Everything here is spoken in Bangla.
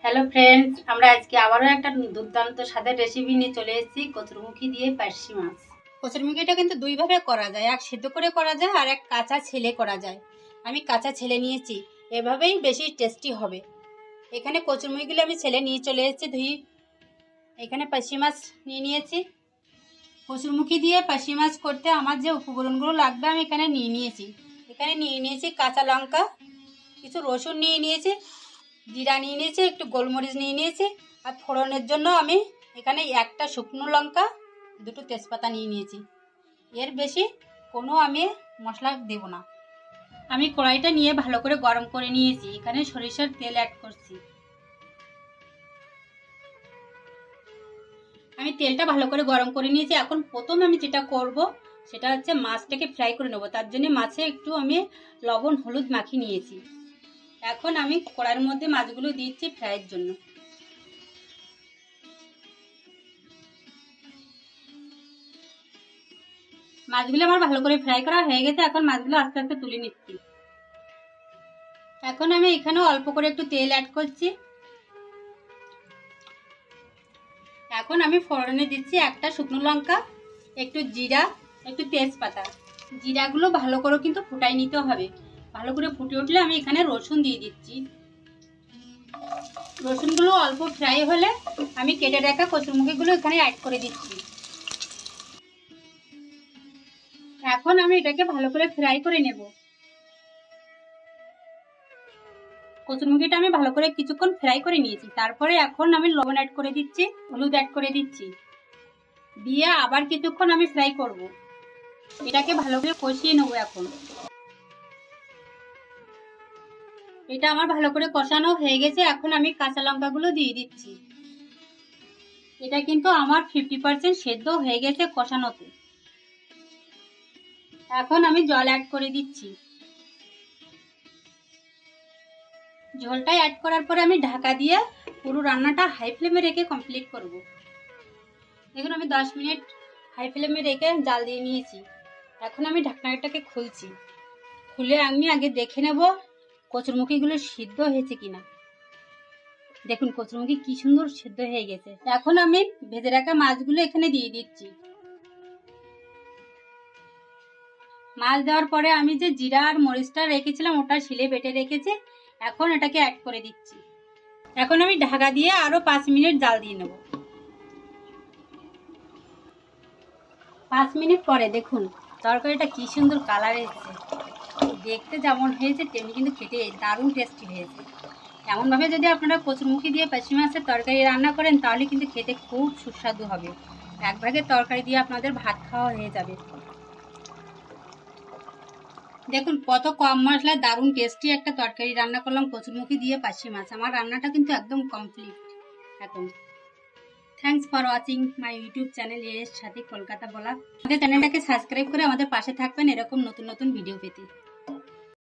হ্যালো ফ্রেন্ডস, আমরা আজকে আবারও একটা দুর্দান্ত স্বাদের রেসিপি নিয়ে চলে এসেছি কচুরমুখী দিয়ে পার্শে মাছ। কচুরমুখীটা কিন্তু দুইভাবে করা যায়, এক সিদ্ধ করে করা যায় আর এক কাঁচা ছেলে করা যায়। আমি কাঁচা ছেলে নিয়েছি, এভাবেই বেশি টেস্টি হবে। এখানে কচুরমুখীগুলো আমি ছেলে নিয়ে চলে এসেছি ধুই। এখানে পার্শে মাছ নিয়ে নিয়েছি। কচুরমুখী দিয়ে পার্শে মাছ করতে আমার যে উপকরণগুলো লাগবে আমি এখানে নিয়ে নিয়েছি। এখানে নিয়ে নিয়েছি কাঁচা লঙ্কা, কিছু রসুন নিয়ে নিয়েছি, জিরা নিয়ে নিয়েছি, একটু গোলমরিচ নিয়ে নিয়েছি, আর ফোড়নের জন্য আমি এখানে একটা শুকনো লঙ্কা, দুটো তেজপাতা নিয়ে নিয়েছি। এর বেশি কোনো আমি মশলা দেব না। আমি কড়াইটা নিয়ে ভালো করে গরম করে নিয়েছি। এখানে সরিষার তেল অ্যাড করছি। আমি তেলটা ভালো করে গরম করে নিয়েছি। এখন প্রথম আমি যেটা করব সেটা হচ্ছে মাছটাকে ফ্রাই করে নেব। তার জন্য মাছে একটু আমি লবণ হলুদ মাখিয়ে নিয়েছি। এখন আমি কড়াইয়ের মধ্যে মাছগুলো দিচ্ছি ফ্রাইয়ের জন্য। মাছগুলো আমার ভালো করে ফ্রাই করা হয়ে গেছে। এখন মাছগুলো আস্তে আস্তে তুলে নিচ্ছি। এখন আমি এখানে অল্প করে একটু তেল অ্যাড করছি। এখন আমি ফোড়নে দিচ্ছি একটা শুকনো লঙ্কা, একটু জিরা, একটু তেজপাতা। জিরাগুলো ভালো করে কিন্তু ফুটাই নিতে হবে। ভালো করে ফুটে উঠলে আমি এখানে রসুন দিয়ে দিচ্ছি। রসুনগুলো অল্প ফ্রাই হলে আমি কেটে রাখা কচুরমুখীগুলো এখানে অ্যাড করে দিচ্ছি। এখন আমি এটাকে ভালো করে ফ্রাই করে নেব। কচুরমুখীটা আমি ভালো করে কিছুক্ষণ ফ্রাই করে নিয়েছি। তারপরে এখন আমি লবণ অ্যাড করে দিচ্ছি, হলুদ অ্যাড করে দিচ্ছি, দিয়ে আবার কিছুক্ষণ আমি ফ্রাই করব। এটাকে ভালো করে কষিয়ে নেব। এখন এটা আমার ভালো করে কষানো হয়ে গেছে। এখন আমি কাঁচা লঙ্কাগুলো দিয়ে দিচ্ছি। এটা কিন্তু আমার 50% সেদ্ধ হয়ে গেছে কষানোতে। এখন আমি জল অ্যাড করে দিচ্ছি। ঝোলটা অ্যাড করার পরে আমি ঢাকা দিয়ে পুরো রান্নাটা হাই ফ্লেমে রেখে কমপ্লিট করব। দেখুন আমি 10 মিনিট হাই ফ্লেমে রেখে জাল দিয়ে নিয়েছি। এখন আমি ঢাকনাটাকে খুলছি। খুলে আমি আগে দেখে নেব কচুরমুখীগুলো সিদ্ধ হয়েছে কিনা। দেখুন কচুরমুখী কি সুন্দর সিদ্ধ হয়ে গেছে। এখন আমি ভেজে রাখা মাছগুলো এখানে দিয়ে দিচ্ছি। মাছ দেওয়ার পরে আমি যে জিরা আর মরিচটা রেখেছিলাম ওটা শিলে বেটে রেখেছি। এখন এটাকে অ্যাড করে দিচ্ছি। এখন আমি ঢাকা দিয়ে আরো 5 মিনিট জাল দিয়ে নেব। 5 মিনিট পরে দেখুন তরকারিটা কি সুন্দর কালার এসেছে। দেখতে যেমন হয়েছে তেমনি কিন্তু খেতে দারুণ টেস্টি হয়েছে। এমনভাবে যদি আপনারা কচুরমুখী দিয়ে পার্শে মাছের তরকারি রান্না করেন তাহলে কিন্তু খেতে খুব সুস্বাদু হবে। এক ভাগের তরকারি দিয়ে আপনাদের ভাত খাওয়া হয়ে যাবে। দেখুন কত কম মশলায় দারুণ টেস্টি একটা তরকারি রান্না করলাম কচুরমুখী দিয়ে পার্শে মাছ। আমার রান্নাটা কিন্তু একদম কমপ্লিট এখন। Thanks for watching my YouTube channel এর সাথে কলকাতা ব্লগ। আমাদের চ্যানেলটাকে সাবস্ক্রাইব করে আমাদের পাশে থাকবেন এরকম নতুন নতুন ভিডিও পেতে।